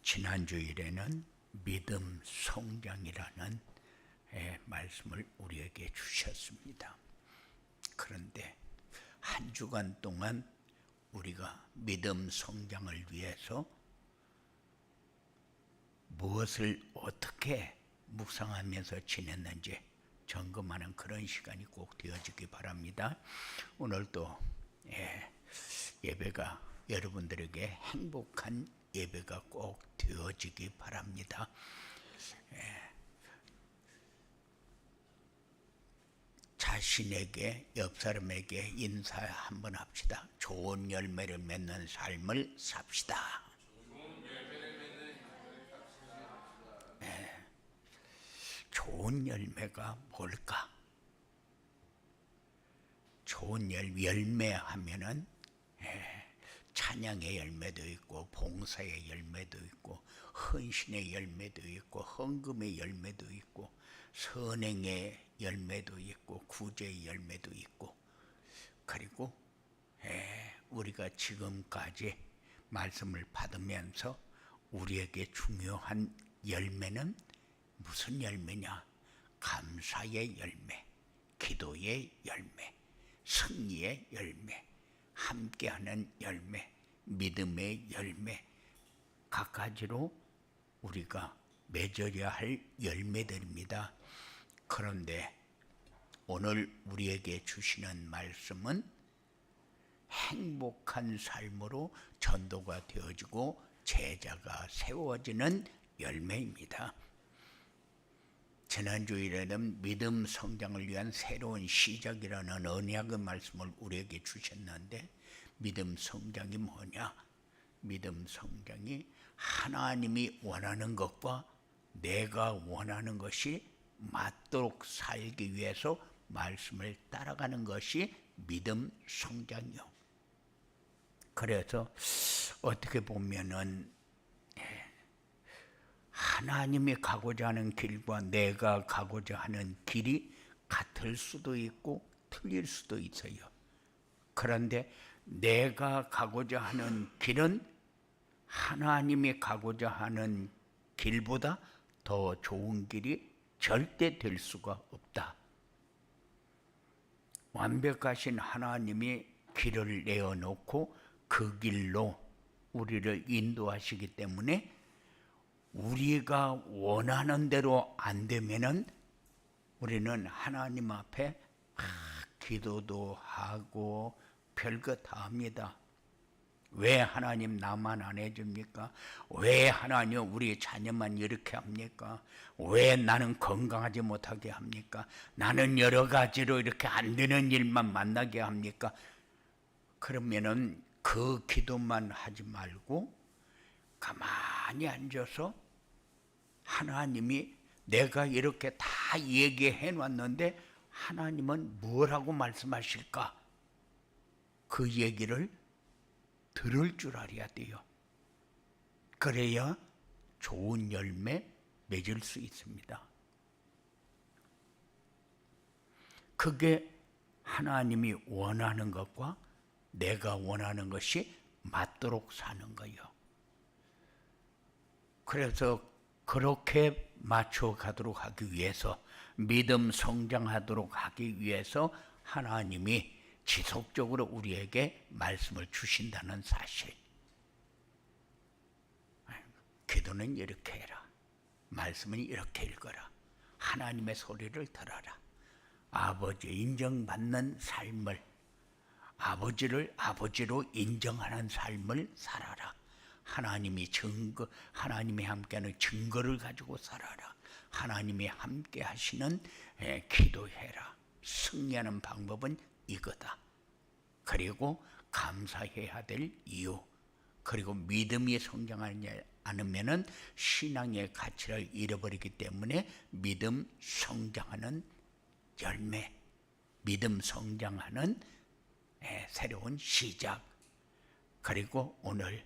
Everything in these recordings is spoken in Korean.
지난주일에는 믿음 성장이라는 말씀을 우리에게 주셨습니다. 그런데 한 주간 동안 우리가 믿음 성장을 위해서 무엇을 어떻게 묵상하면서 지냈는지 점검하는 그런 시간이 꼭 되어지기 바랍니다. 오늘도 예배가 여러분들에게 행복한 예배가 꼭 되어지기 바랍니다. 자신에게, 옆 사람에게 인사 한번 합시다. 좋은 열매를 맺는 삶을 삽시다. 좋은 열매가 뭘까? 좋은 열매 하면은 찬양의 열매도 있고 봉사의 열매도 있고 헌신의 열매도 있고 헌금의 열매도 있고 선행의 열매도 있고 구제의 열매도 있고, 그리고 우리가 지금까지 말씀을 받으면서 우리에게 중요한 열매는 무슨 열매냐? 감사의 열매, 기도의 열매, 승리의 열매, 함께하는 열매, 믿음의 열매, 각가지로 우리가 맺어야 할 열매들입니다. 그런데 오늘 우리에게 주시는 말씀은 행복한 삶으로 전도가 되어지고 제자가 세워지는 열매입니다. 지난주일에는 믿음 성장을 위한 새로운 시작이라는 언약의 말씀을 우리에게 주셨는데, 믿음 성장이 뭐냐? 믿음 성장이 하나님이 원하는 것과 내가 원하는 것이 맞도록 살기 위해서 말씀을 따라가는 것이 믿음 성장이요. 그래서 어떻게 보면은 하나님이 가고자 하는 길과 내가 가고자 하는 길이 같을 수도 있고 틀릴 수도 있어요. 그런데 내가 가고자 하는 길은 하나님이 가고자 하는 길보다 더 좋은 길이 절대 될 수가 없다. 완벽하신 하나님이 길을 내어놓고 그 길로 우리를 인도하시기 때문에 우리가 원하는 대로 안 되면은 우리는 하나님 앞에 기도도 하고 별것 다 합니다. 왜 하나님 나만 안 해줍니까? 왜 하나님 우리 자녀만 이렇게 합니까? 왜 나는 건강하지 못하게 합니까? 나는 여러 가지로 이렇게 안 되는 일만 만나게 합니까? 그러면은 그 기도만 하지 말고 가만히 앉아서 하나님이 내가 이렇게 다 얘기해 놨는데 하나님은 뭐라고 말씀하실까? 그 얘기를 들을 줄 알아야 돼요. 그래야 좋은 열매 맺을 수 있습니다. 그게 하나님이 원하는 것과 내가 원하는 것이 맞도록 사는 거예요. 그래서 그렇게 맞춰가도록 하기 위해서, 믿음 성장하도록 하기 위해서 하나님이 지속적으로 우리에게 말씀을 주신다는 사실. 기도는 이렇게 해라. 말씀은 이렇게 읽어라. 하나님의 소리를 들어라. 아버지 인정받는 삶을, 아버지를 아버지로 인정하는 삶을 살아라. 하나님이 하나님이 함께하는 증거를 가지고 살아라. 하나님이 함께 하시는 기도해라. 승리하는 방법은 이거다. 그리고 감사해야 될 이유, 그리고 믿음이 성장하지 않으면은 신앙의 가치를 잃어버리기 때문에 믿음 성장하는 열매, 믿음 성장하는 새로운 시작, 그리고 오늘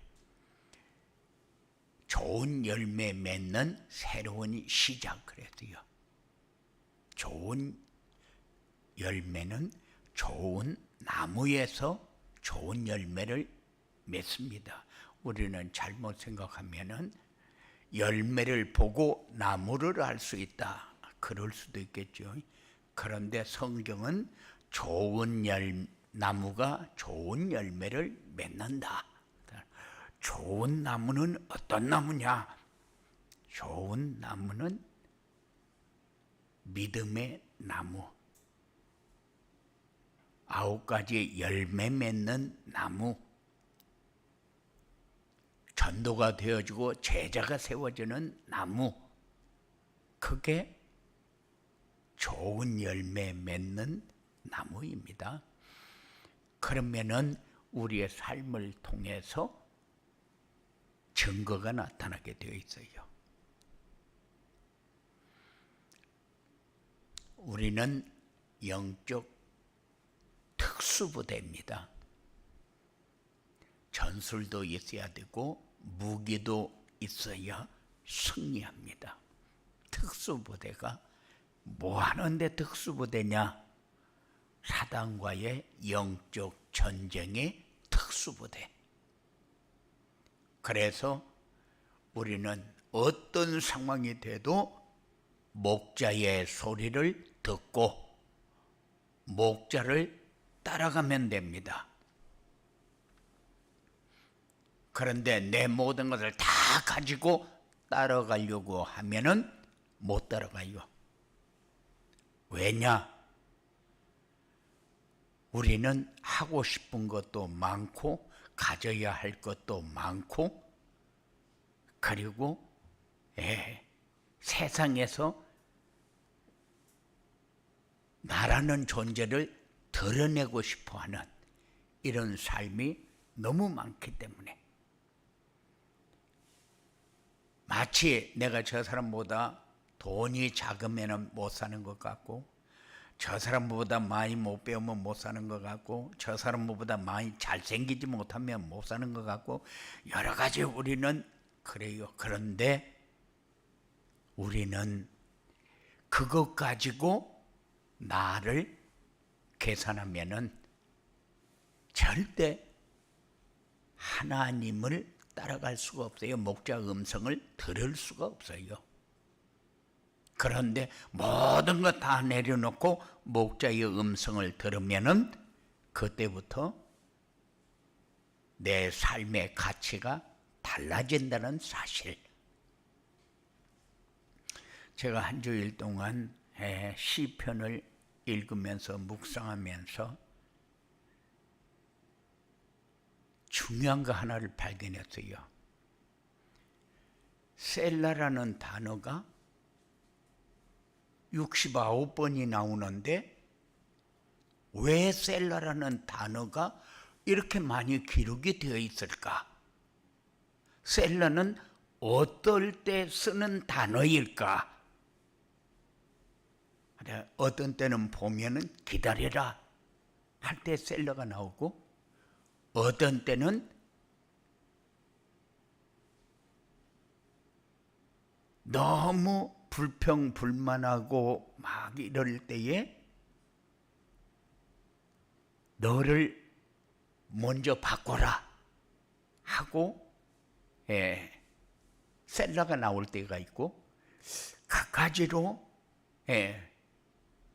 좋은 열매 맺는 새로운 시작. 그랬어요. 좋은 열매는 좋은 나무에서 좋은 열매를 맺습니다. 우리는 잘못 생각하면은 열매를 보고 나무를 알 수 있다. 그럴 수도 있겠죠. 그런데 성경은 나무가 좋은 열매를 맺는다. 좋은 나무는 어떤 나무냐? 좋은 나무는 믿음의 나무, 9가지 열매 맺는 나무, 전도가 되어지고 제자가 세워지는 나무, 그게 좋은 열매 맺는 나무입니다. 그러면은 우리의 삶을 통해서 증거가 나타나게 되어 있어요. 우리는 영적 특수부대입니다. 전술도 있어야 되고 무기도 있어야 승리합니다. 특수부대가 뭐 하는데 특수부대냐? 사단과의 영적 전쟁의 특수부대. 그래서 우리는 어떤 상황이 돼도 목자의 소리를 듣고 목자를 따라가면 됩니다. 그런데 내 모든 것을 다 가지고 따라가려고 하면은 못 따라가요. 왜냐? 우리는 하고 싶은 것도 많고 가져야 할 것도 많고, 그리고 세상에서 나라는 존재를 드러내고 싶어하는 이런 삶이 너무 많기 때문에 마치 내가 저 사람보다 돈이 작으면 못 사는 것 같고, 저 사람보다 많이 못 배우면 못 사는 것 같고, 저 사람보다 많이 잘생기지 못하면 못 사는 것 같고, 여러 가지 우리는 그래요. 그런데 우리는 그것 가지고 나를 계산하면은 절대 하나님을 따라갈 수가 없어요. 목자 음성을 들을 수가 없어요. 그런데 모든 것 다 내려놓고 목자의 음성을 들으면은 그때부터 내 삶의 가치가 달라진다는 사실. 제가 한 주일 동안 시편을 읽으면서 묵상하면서 중요한 거 하나를 발견했어요. 셀라라는 단어가 69번이 나오는데 왜 셀라라는 단어가 이렇게 많이 기록이 되어 있을까? 셀라는 어떨 때 쓰는 단어일까? 어떤 때는 보면은 기다려라 할 때 셀라가 나오고, 어떤 때는 너무 불평불만하고 막 이럴 때에 너를 먼저 바꿔라 하고 셀라가 나올 때가 있고, 갖가지로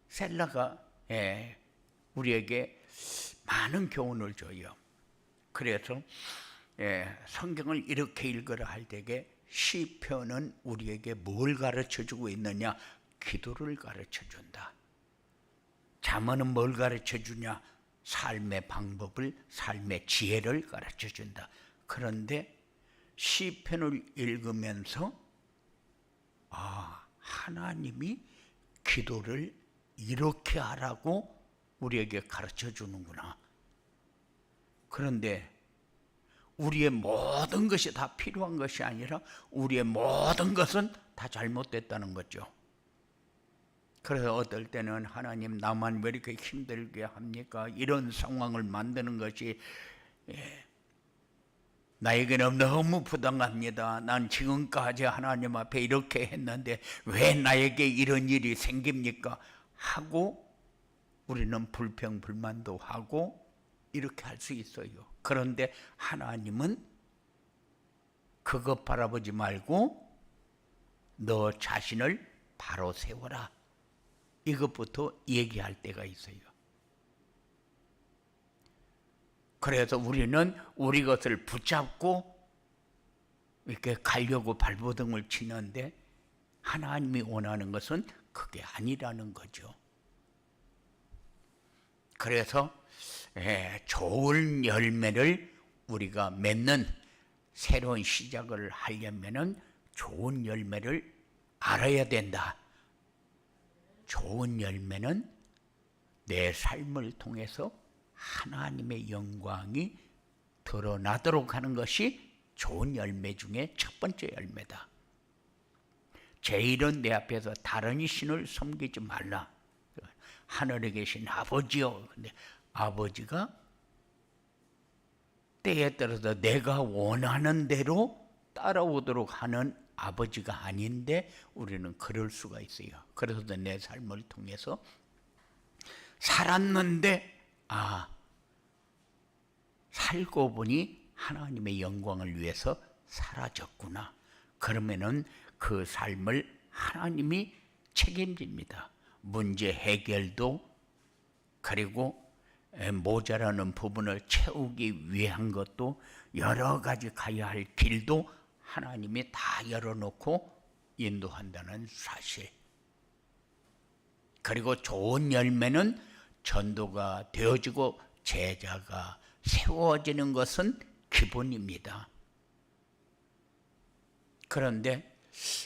셀라가 우리에게 많은 교훈을 줘요. 그래서 성경을 이렇게 읽으라 할 때에 시편은 우리에게 뭘 가르쳐주고 있느냐? 기도를 가르쳐준다. 잠언은 뭘 가르쳐주냐? 삶의 방법을, 삶의 지혜를 가르쳐준다. 그런데 시편을 읽으면서 하나님이 기도를 이렇게 하라고 우리에게 가르쳐주는구나. 그런데 우리의 모든 것이 다 필요한 것이 아니라 우리의 모든 것은 다 잘못됐다는 거죠. 그래서 어떨 때는 하나님 나만 왜 이렇게 힘들게 합니까? 이런 상황을 만드는 것이 나에게는 너무 부당합니다. 난 지금까지 하나님 앞에 이렇게 했는데 왜 나에게 이런 일이 생깁니까? 하고 우리는 불평불만도 하고 이렇게 할 수 있어요. 그런데 하나님은 그것 바라보지 말고 너 자신을 바로 세워라. 이것부터 얘기할 때가 있어요. 그래서 우리는 우리 것을 붙잡고 이렇게 가려고 발버둥을 치는데 하나님이 원하는 것은 그게 아니라는 거죠. 그래서 좋은 열매를 우리가 맺는 새로운 시작을 하려면은 좋은 열매를 알아야 된다. 좋은 열매는 내 삶을 통해서 하나님의 영광이 드러나도록 하는 것이 좋은 열매 중에 첫 번째 열매다. 제일은 내 앞에서 다른 신을 섬기지 말라. 하늘에 계신 아버지요. 근데 아버지가 때에 따라서 내가 원하는 대로 따라오도록 하는 아버지가 아닌데 우리는 그럴 수가 있어요. 그래서 내 삶을 통해서 살았는데 살고 보니 하나님의 영광을 위해서 사라졌구나. 그러면은 그 삶을 하나님이 책임집니다. 문제 해결도 그리고 모자라는 부분을 채우기 위한 것도 여러 가지 가야 할 길도 하나님이 다 열어놓고 인도한다는 사실. 그리고 좋은 열매는 전도가 되어지고 제자가 세워지는 것은 기본입니다. 그런데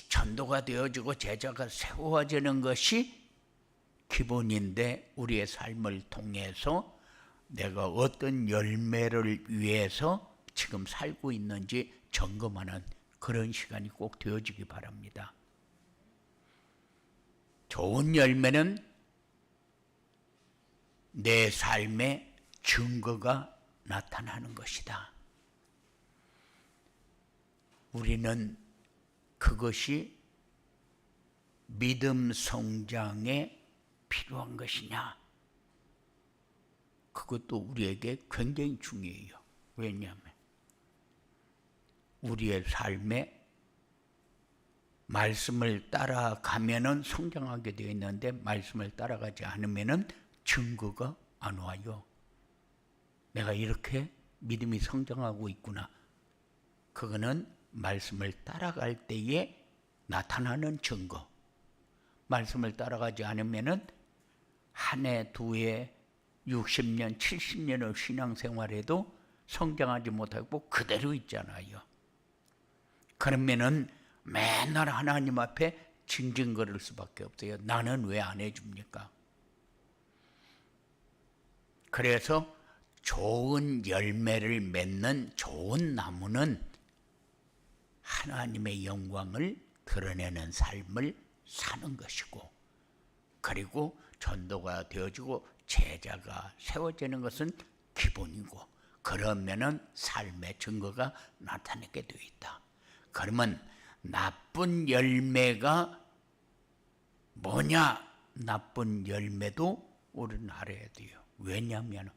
전도가 되어지고 제자가 세워지는 것이 기본인데 우리의 삶을 통해서 내가 어떤 열매를 위해서 지금 살고 있는지 점검하는 그런 시간이 꼭 되어지기 바랍니다. 좋은 열매는 내 삶의 증거가 나타나는 것이다. 우리는 그것이 믿음 성장에 필요한 것이냐? 그것도 우리에게 굉장히 중요해요. 왜냐하면 우리의 삶에 말씀을 따라가면은 성장하게 되어 있는데 말씀을 따라가지 않으면은 증거가 안 와요. 내가 이렇게 믿음이 성장하고 있구나. 그거는 말씀을 따라갈 때에 나타나는 증거. 말씀을 따라가지 않으면은 한 해, 두 해, 60년, 70년의 신앙생활에도 성장하지 못하고 그대로 있잖아요. 그러면은 맨날 하나님 앞에 징징거릴 수밖에 없어요. 나는 왜 안 해줍니까? 그래서 좋은 열매를 맺는 좋은 나무는 하나님의 영광을 드러내는 삶을 사는 것이고, 그리고 전도가 되어지고 제자가 세워지는 것은 기본이고, 그러면은 삶의 증거가 나타나게 되어 있다. 그러면 나쁜 열매가 뭐냐? 나쁜 열매도 우리는 알아야 돼요. 왜냐하면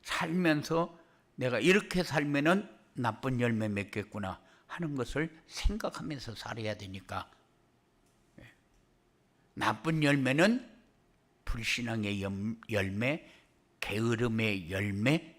살면서 내가 이렇게 살면은 나쁜 열매 맺겠구나 하는 것을 생각하면서 살아야 되니까. 나쁜 열매는 불신앙의 열매, 게으름의 열매,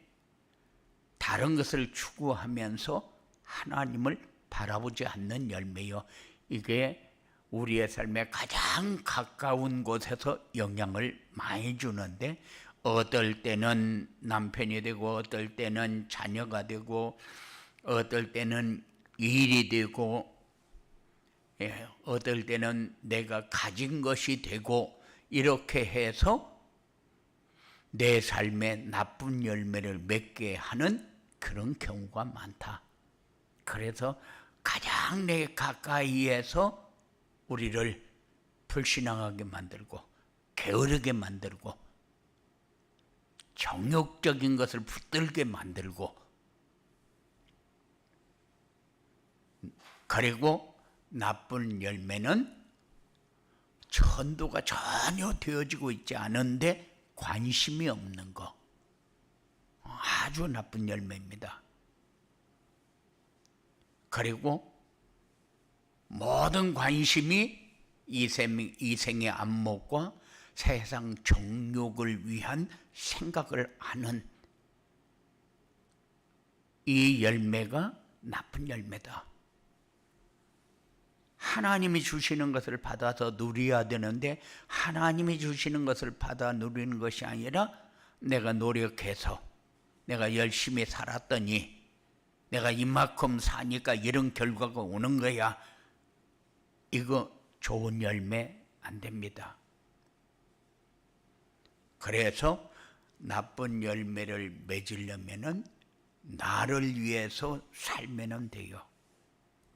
다른 것을 추구하면서 하나님을 바라보지 않는 열매요. 이게 우리의 삶에 가장 가까운 곳에서 영향을 많이 주는데, 어떨 때는 남편이 되고, 어떨 때는 자녀가 되고, 어떨 때는 일이 되고, 어떨 때는 내가 가진 것이 되고, 이렇게 해서 내 삶에 나쁜 열매를 맺게 하는 그런 경우가 많다. 그래서 가장 내 가까이에서 우리를 불신앙하게 만들고 게으르게 만들고 정욕적인 것을 붙들게 만들고, 그리고 나쁜 열매는 전도가 전혀 되어지고 있지 않은데 관심이 없는 거, 아주 나쁜 열매입니다. 그리고 모든 관심이 이생의 안목과 세상 정욕을 위한 생각을 하는 이 열매가 나쁜 열매다. 하나님이 주시는 것을 받아서 누려야 되는데 하나님이 주시는 것을 받아 누리는 것이 아니라 내가 노력해서 내가 열심히 살았더니 내가 이만큼 사니까 이런 결과가 오는 거야. 이거 좋은 열매 안 됩니다. 그래서 나쁜 열매를 맺으려면은 나를 위해서 살면 돼요.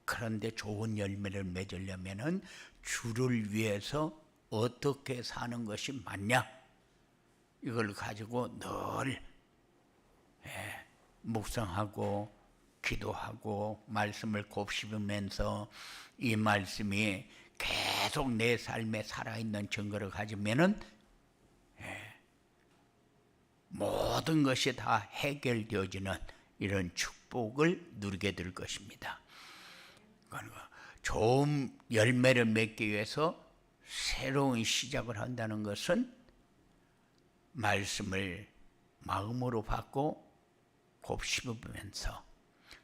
그런데 좋은 열매를 맺으려면은 주를 위해서 어떻게 사는 것이 맞냐? 이걸 가지고 늘 묵상하고 기도하고 말씀을 곱씹으면서 이 말씀이 계속 내 삶에 살아있는 증거를 가지면은 모든 것이 다 해결되어지는 이런 축복을 누리게 될 것입니다. 좋은 열매를 맺기 위해서 새로운 시작을 한다는 것은 말씀을 마음으로 받고 곱씹으면서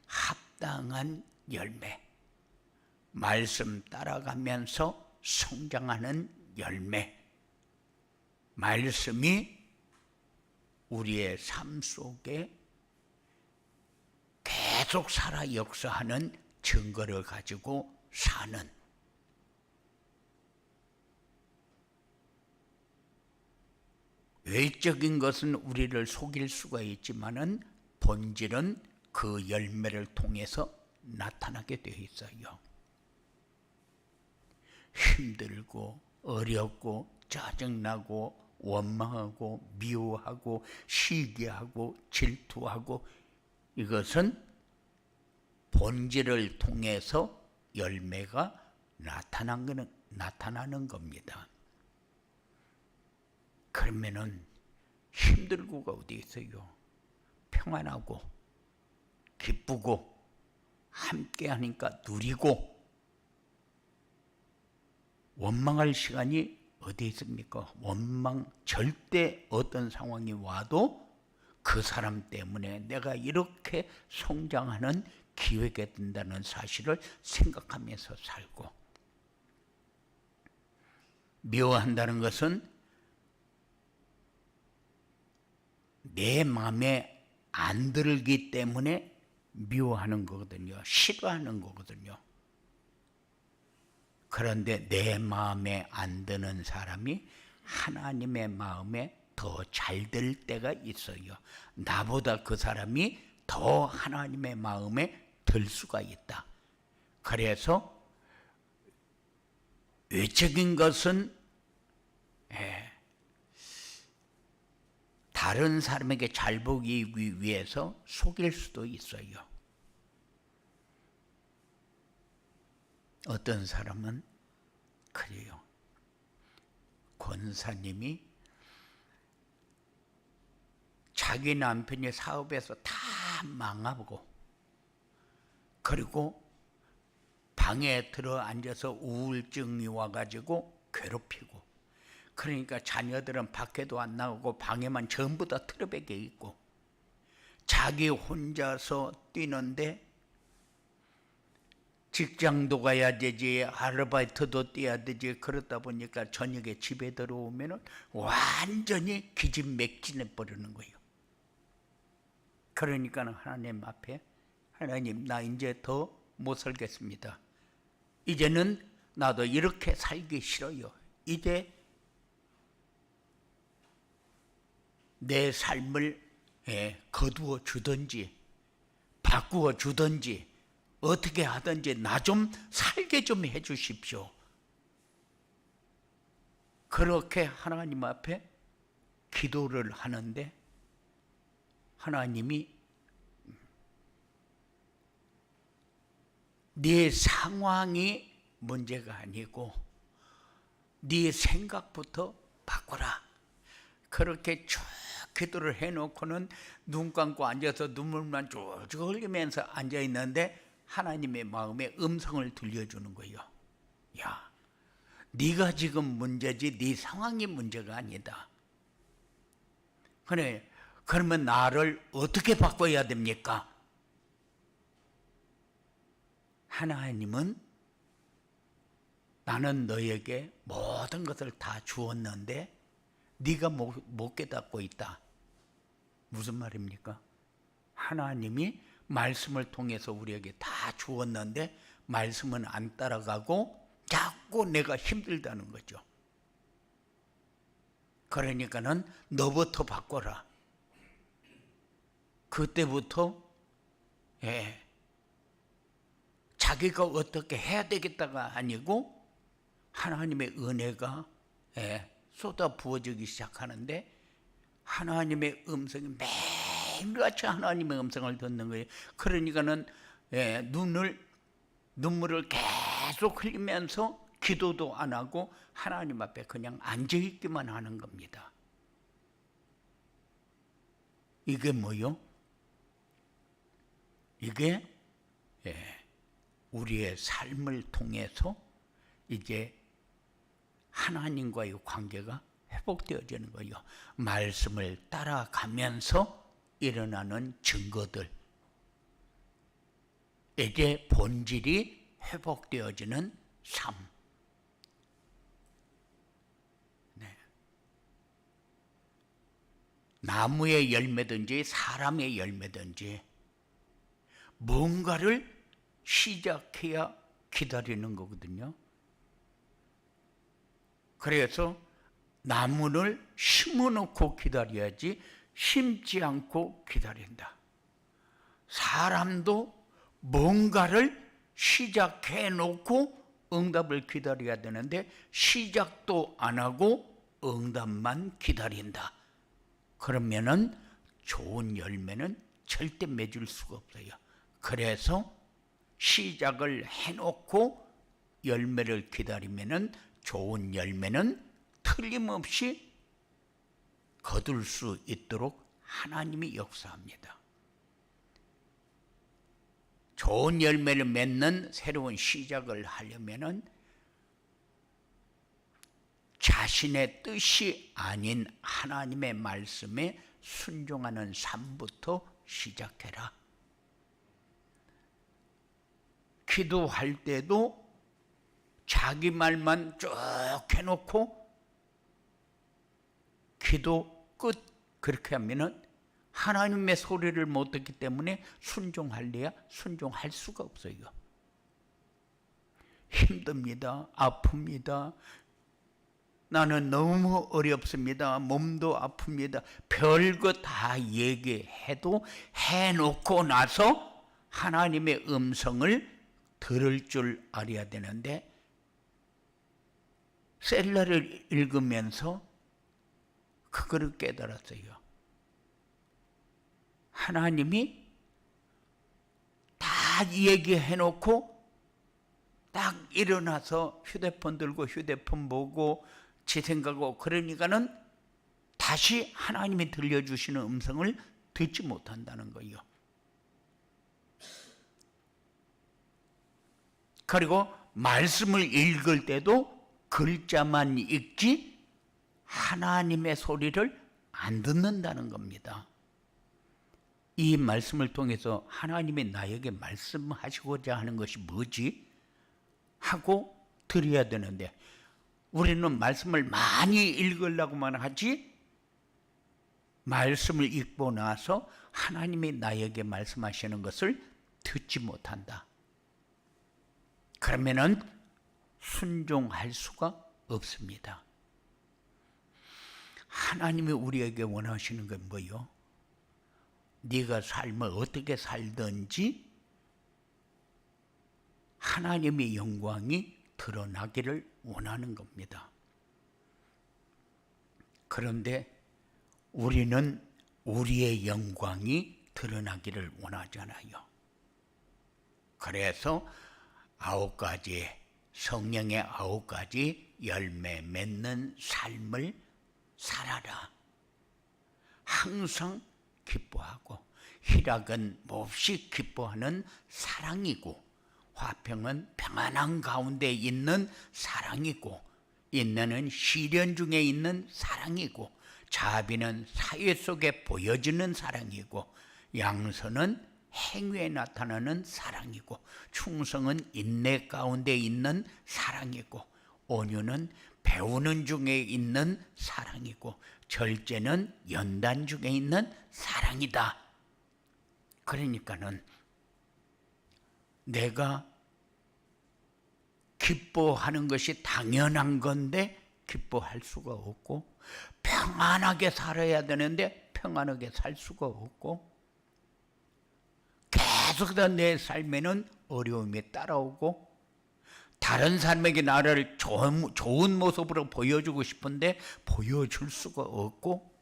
합당한 열매, 말씀 따라가면서 성장하는 열매, 말씀이 우리의 삶 속에 계속 살아 역사하는 증거를 가지고 사는 외적인 것은 우리를 속일 수가 있지만은 본질은 그 열매를 통해서 나타나게 되어 있어요. 힘들고 어렵고 짜증나고 원망하고 미워하고 시기하고 질투하고 이것은 본질을 통해서 열매가 나타나는 겁니다. 그러면은 힘들고가 어디 있어요? 평안하고 기쁘고 함께하니까 누리고 원망할 시간이 어디 있습니까? 원망 절대 어떤 상황이 와도 그 사람 때문에 내가 이렇게 성장하는 기회가 된다는 사실을 생각하면서 살고 미워한다는 것은 내 마음에 안 들기 때문에 미워하는 거거든요. 싫어하는 거거든요. 그런데 내 마음에 안 드는 사람이 하나님의 마음에 더 잘 들 때가 있어요. 나보다 그 사람이 더 하나님의 마음에 들 수가 있다. 그래서 외적인 것은 다른 사람에게 잘 보기 위해서 속일 수도 있어요. 어떤 사람은 그래요. 권사님이 자기 남편이 사업에서 다 망하고 그리고 방에 들어 앉아서 우울증이 와가지고 괴롭히고 그러니까 자녀들은 밖에도 안 나오고 방에만 전부 다 틀어박혀 있고 자기 혼자서 뛰는데 직장도 가야 되지 아르바이트도 뛰어야 되지 그러다 보니까 저녁에 집에 들어오면 완전히 기진맥진해 버리는 거예요. 그러니까 하나님 앞에 하나님 나 이제 더 못 살겠습니다. 이제는 나도 이렇게 살기 싫어요. 이제 내 삶을 거두어 주든지 바꾸어 주든지 어떻게 하든지 나 좀 살게 좀 해 주십시오. 그렇게 하나님 앞에 기도를 하는데 하나님이 네 상황이 문제가 아니고 네 생각부터 바꿔라. 그렇게 쭉 기도를 해놓고는 눈 감고 앉아서 눈물만 쫄쫄 흘리면서 앉아있는데 하나님의 마음에 음성을 들려주는 거예요. 야, 네가 지금 문제지 네 상황이 문제가 아니다. 그래, 그러면 나를 어떻게 바꿔야 됩니까? 하나님은 나는 너에게 모든 것을 다 주었는데 네가 못 깨닫고 있다. 무슨 말입니까? 하나님이 말씀을 통해서 우리에게 다 주었는데 말씀은 안 따라가고 자꾸 내가 힘들다는 거죠. 그러니까는 너부터 바꿔라. 그때부터 자기가 어떻게 해야 되겠다가 아니고 하나님의 은혜가 쏟아 부어지기 시작하는데 하나님의 음성이 매일같이 하나님의 음성을 듣는 거예요. 그러니까는 눈물을 계속 흘리면서 기도도 안 하고 하나님 앞에 그냥 앉아있기만 하는 겁니다. 이게 뭐요? 이게 우리의 삶을 통해서 이제 하나님과의 관계가 회복되어지는 거예요. 말씀을 따라가면서 일어나는 증거들, 이게 본질이 회복되어지는 삶. 네. 나무의 열매든지 사람의 열매든지 뭔가를 시작해야 기다리는 거거든요. 그래서 나무를 심어놓고 기다려야지 심지 않고 기다린다. 사람도 뭔가를 시작해놓고 응답을 기다려야 되는데 시작도 안 하고 응답만 기다린다. 그러면은 좋은 열매는 절대 맺을 수가 없어요. 그래서 시작을 해놓고 열매를 기다리면은 좋은 열매는 틀림없이 거둘 수 있도록 하나님이 역사합니다. 좋은 열매를 맺는 새로운 시작을 하려면은 자신의 뜻이 아닌 하나님의 말씀에 순종하는 삶부터 시작해라. 기도할 때도 자기 말만 쭉 해놓고 기도 끝 그렇게 하면은 하나님의 소리를 못 듣기 때문에 순종할래야 순종할 수가 없어요. 힘듭니다. 아픕니다. 나는 너무 어렵습니다. 몸도 아픕니다. 별거 다 얘기해도 해놓고 나서 하나님의 음성을 들을 줄 알아야 되는데 셀라를 읽으면서 그거를 깨달았어요. 하나님이 다 얘기해놓고 딱 일어나서 휴대폰 들고 휴대폰 보고 지 생각하고 그러니까는 다시 하나님이 들려주시는 음성을 듣지 못한다는 거예요. 그리고 말씀을 읽을 때도 글자만 읽지 하나님의 소리를 안 듣는다는 겁니다. 이 말씀을 통해서 하나님이 나에게 말씀하시고자 하는 것이 뭐지? 하고 들어야 되는데 우리는 말씀을 많이 읽으려고만 하지 말씀을 읽고 나서 하나님이 나에게 말씀하시는 것을 듣지 못한다. 그러면은 순종할 수가 없습니다. 하나님이 우리에게 원하시는 건 뭐예요? 네가 삶을 어떻게 살든지 하나님의 영광이 드러나기를 원하는 겁니다. 그런데 우리는 우리의 영광이 드러나기를 원하잖아요. 그래서 9가지 성령의 9가지 열매 맺는 삶을 살아라. 항상 기뻐하고 희락은 몹시 기뻐하는 사랑이고, 화평은 평안한 가운데 있는 사랑이고, 인내는 시련 중에 있는 사랑이고, 자비는 사회 속에 보여지는 사랑이고, 양선은 행위에 나타나는 사랑이고, 충성은 인내 가운데 있는 사랑이고, 온유는 배우는 중에 있는 사랑이고, 절제는 연단 중에 있는 사랑이다. 그러니까는 내가 기뻐하는 것이 당연한 건데 기뻐할 수가 없고, 평안하게 살아야 되는데 평안하게 살 수가 없고, 계속해서 내 삶에는 어려움이 따라오고, 다른 사람에게 나를 좋은 모습으로 보여주고 싶은데 보여줄 수가 없고,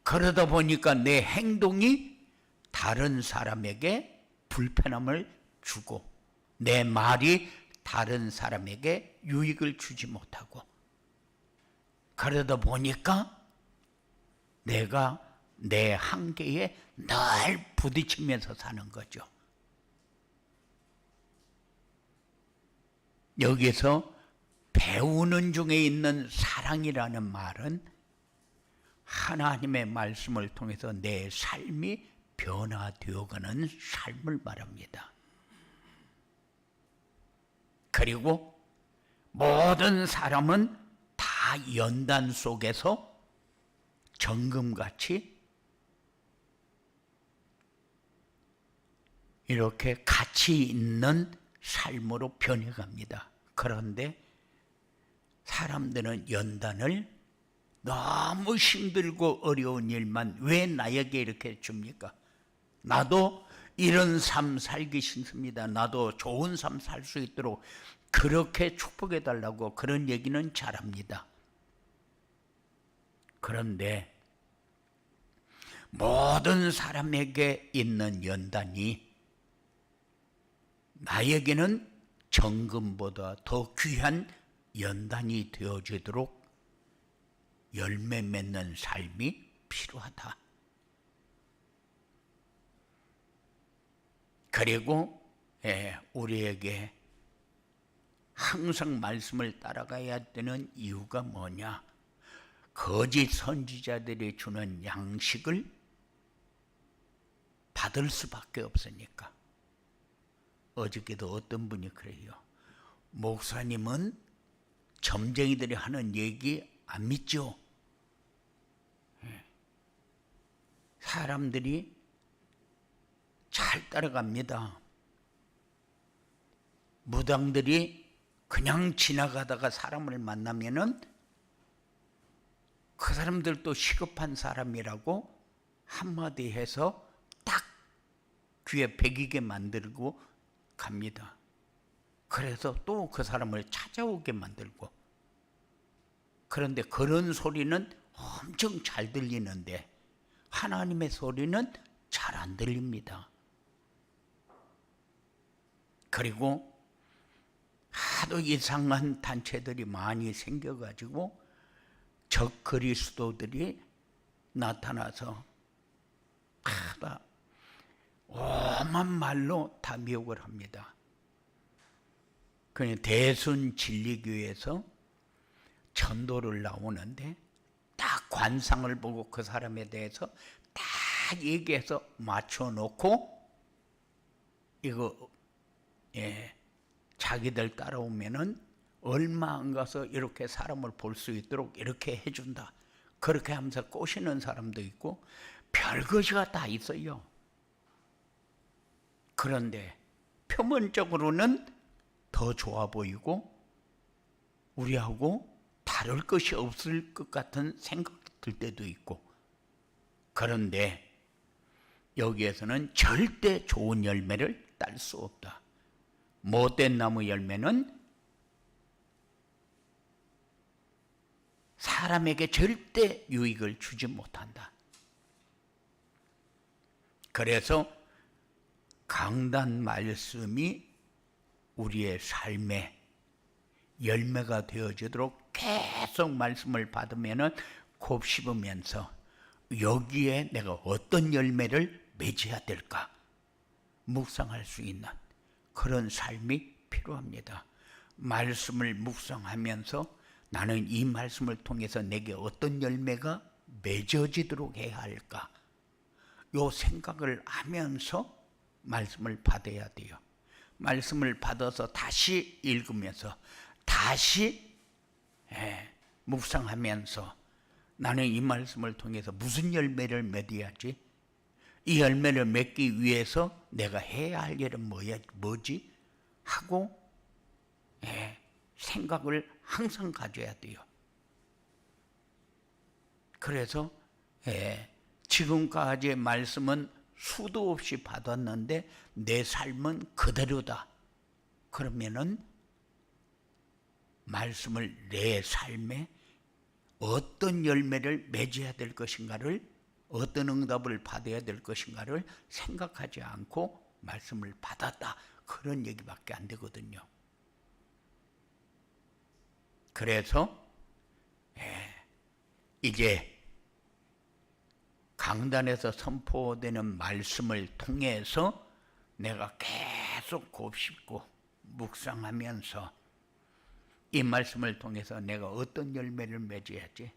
그러다 보니까 내 행동이 다른 사람에게 불편함을 주고, 내 말이 다른 사람에게 유익을 주지 못하고, 그러다 보니까 내가 내 한계에 늘 부딪히면서 사는 거죠. 여기서 배우는 중에 있는 사랑이라는 말은 하나님의 말씀을 통해서 내 삶이 변화되어가는 삶을 말합니다. 그리고 모든 사람은 다 연단 속에서 정금같이 이렇게 가치 있는 삶으로 변해갑니다. 그런데 사람들은 연단을 너무 힘들고 어려운 일만 왜 나에게 이렇게 줍니까? 나도 이런 삶 살기 싫습니다. 나도 좋은 삶 살 수 있도록 그렇게 축복해 달라고 그런 얘기는 잘합니다. 그런데 모든 사람에게 있는 연단이 나에게는 정금보다 더 귀한 연단이 되어지도록 열매 맺는 삶이 필요하다. 그리고 우리에게 항상 말씀을 따라가야 되는 이유가 뭐냐? 거짓 선지자들이 주는 양식을 받을 수밖에 없으니까. 어저께도 어떤 분이 그래요. 목사님은 점쟁이들이 하는 얘기 안 믿죠? 사람들이 잘 따라갑니다. 무당들이 그냥 지나가다가 사람을 만나면은 그 사람들도 시급한 사람이라고 한마디 해서 딱 귀에 배기게 만들고 갑니다. 그래서 또 그 사람을 찾아오게 만들고. 그런데 그런 소리는 엄청 잘 들리는데 하나님의 소리는 잘 안 들립니다. 그리고 하도 이상한 단체들이 많이 생겨가지고 적 그리스도들이 나타나서 다 오만 말로 다 미혹을 합니다. 그냥 대순 진리교회에서 전도를 나오는데 딱 관상을 보고 그 사람에 대해서 딱 얘기해서 맞춰놓고 이거 자기들 따라오면은 얼마 안 가서 이렇게 사람을 볼 수 있도록 이렇게 해준다. 그렇게 하면서 꼬시는 사람도 있고 별것이가 다 있어요. 그런데 표면적으로는 더 좋아 보이고 우리하고 다를 것이 없을 것 같은 생각 들 때도 있고, 그런데 여기에서는 절대 좋은 열매를 딸 수 없다. 못된 나무 열매는 사람에게 절대 유익을 주지 못한다. 그래서 강단 말씀이 우리의 삶에 열매가 되어지도록 계속 말씀을 받으면 곱씹으면서 여기에 내가 어떤 열매를 맺어야 될까 묵상할 수 있는 그런 삶이 필요합니다. 말씀을 묵상하면서 나는 이 말씀을 통해서 내게 어떤 열매가 맺어지도록 해야 할까? 요 생각을 하면서 말씀을 받아야 돼요. 말씀을 받아서 다시 읽으면서 다시 묵상하면서 나는 이 말씀을 통해서 무슨 열매를 맺어야지? 이 열매를 맺기 위해서 내가 해야 할 일은 뭐지? 하고 생각을 항상 가져야 돼요. 그래서 지금까지의 말씀은 수도 없이 받았는데 내 삶은 그대로다. 그러면은 말씀을 내 삶에 어떤 열매를 맺어야 될 것인가를, 어떤 응답을 받아야 될 것인가를 생각하지 않고 말씀을 받았다. 그런 얘기밖에 안 되거든요. 그래서 이제 강단에서 선포되는 말씀을 통해서 내가 계속 곱씹고 묵상하면서 이 말씀을 통해서 내가 어떤 열매를 맺어야지,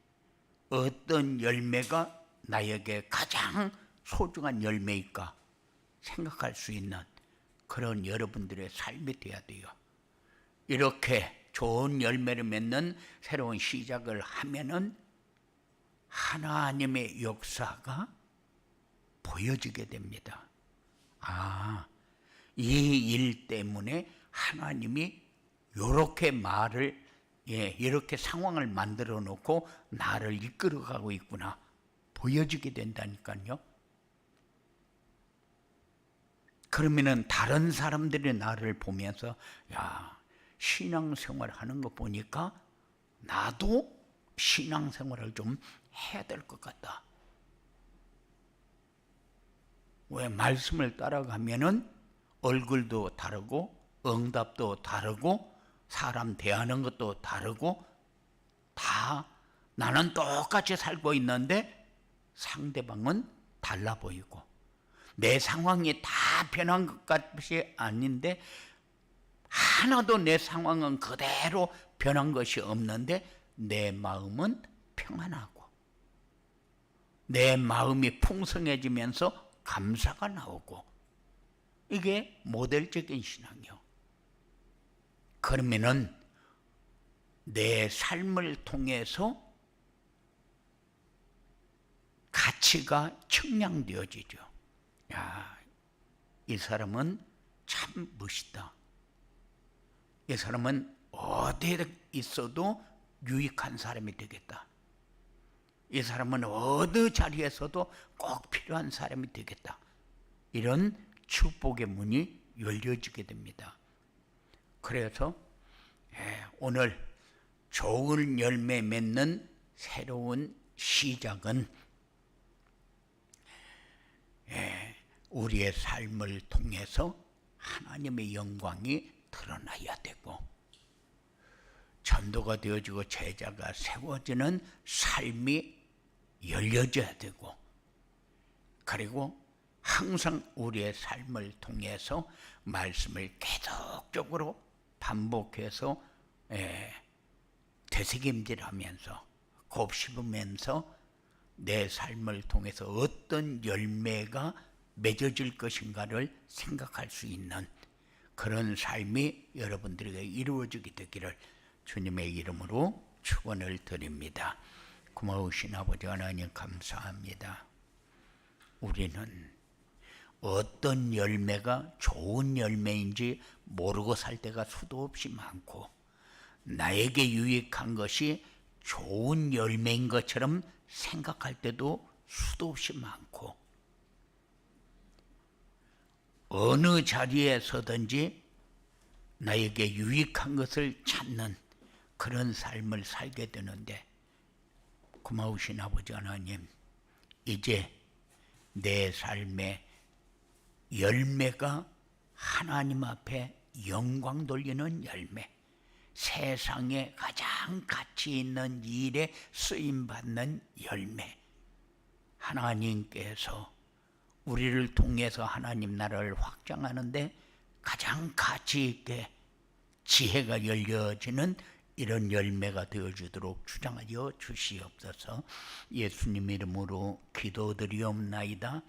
어떤 열매가 나에게 가장 소중한 열매일까 생각할 수 있는 그런 여러분들의 삶이 되어야 돼요. 이렇게 좋은 열매를 맺는 새로운 시작을 하면은 하나님의 역사가 보여지게 됩니다. 이 일 때문에 하나님이 이렇게 이렇게 상황을 만들어 놓고 나를 이끌어가고 있구나 보여지게 된다니까요. 그러면은 다른 사람들이 나를 보면서 야, 신앙생활 하는 거 보니까 나도 신앙생활을 좀 해야 될 것 같다. 왜 말씀을 따라가면은 얼굴도 다르고 응답도 다르고 사람 대하는 것도 다르고 다 나는 똑같이 살고 있는데 상대방은 달라 보이고 내 상황이 다 변한 것 같이 아닌데 하나도 내 상황은 그대로 변한 것이 없는데 내 마음은 평안하고 내 마음이 풍성해지면서 감사가 나오고 이게 모델적인 신앙이요. 그러면은 내 삶을 통해서 가치가 측량되어지죠. 야, 이 사람은 참 멋있다. 이 사람은 어디에 있어도 유익한 사람이 되겠다. 이 사람은 어느 자리에서도 꼭 필요한 사람이 되겠다. 이런 축복의 문이 열려지게 됩니다. 그래서 오늘 좋은 열매 맺는 새로운 시작은 우리의 삶을 통해서 하나님의 영광이 드러나야 되고 전도가 되어지고 제자가 세워지는 삶이 열려져야 되고 그리고 항상 우리의 삶을 통해서 말씀을 계속적으로 반복해서 되새김질하면서 곱씹으면서 내 삶을 통해서 어떤 열매가 맺어질 것인가를 생각할 수 있는 그런 삶이 여러분들에게 이루어지게 되기를 주님의 이름으로 축원을 드립니다. 고마우신 아버지 하나님 감사합니다. 우리는 어떤 열매가 좋은 열매인지 모르고 살 때가 수도 없이 많고 나에게 유익한 것이 좋은 열매인 것처럼 생각할 때도 수도 없이 많고 어느 자리에 서든지 나에게 유익한 것을 찾는 그런 삶을 살게 되는데 고마우신 아버지 하나님 이제 내 삶의 열매가 하나님 앞에 영광 돌리는 열매 세상에 가장 가치 있는 일에 쓰임받는 열매 하나님께서 우리를 통해서 하나님 나라를 확장하는데 가장 가치 있게 지혜가 열려지는 이런 열매가 되어주도록 주장하여 주시옵소서. 예수님 이름으로 기도드리옵나이다.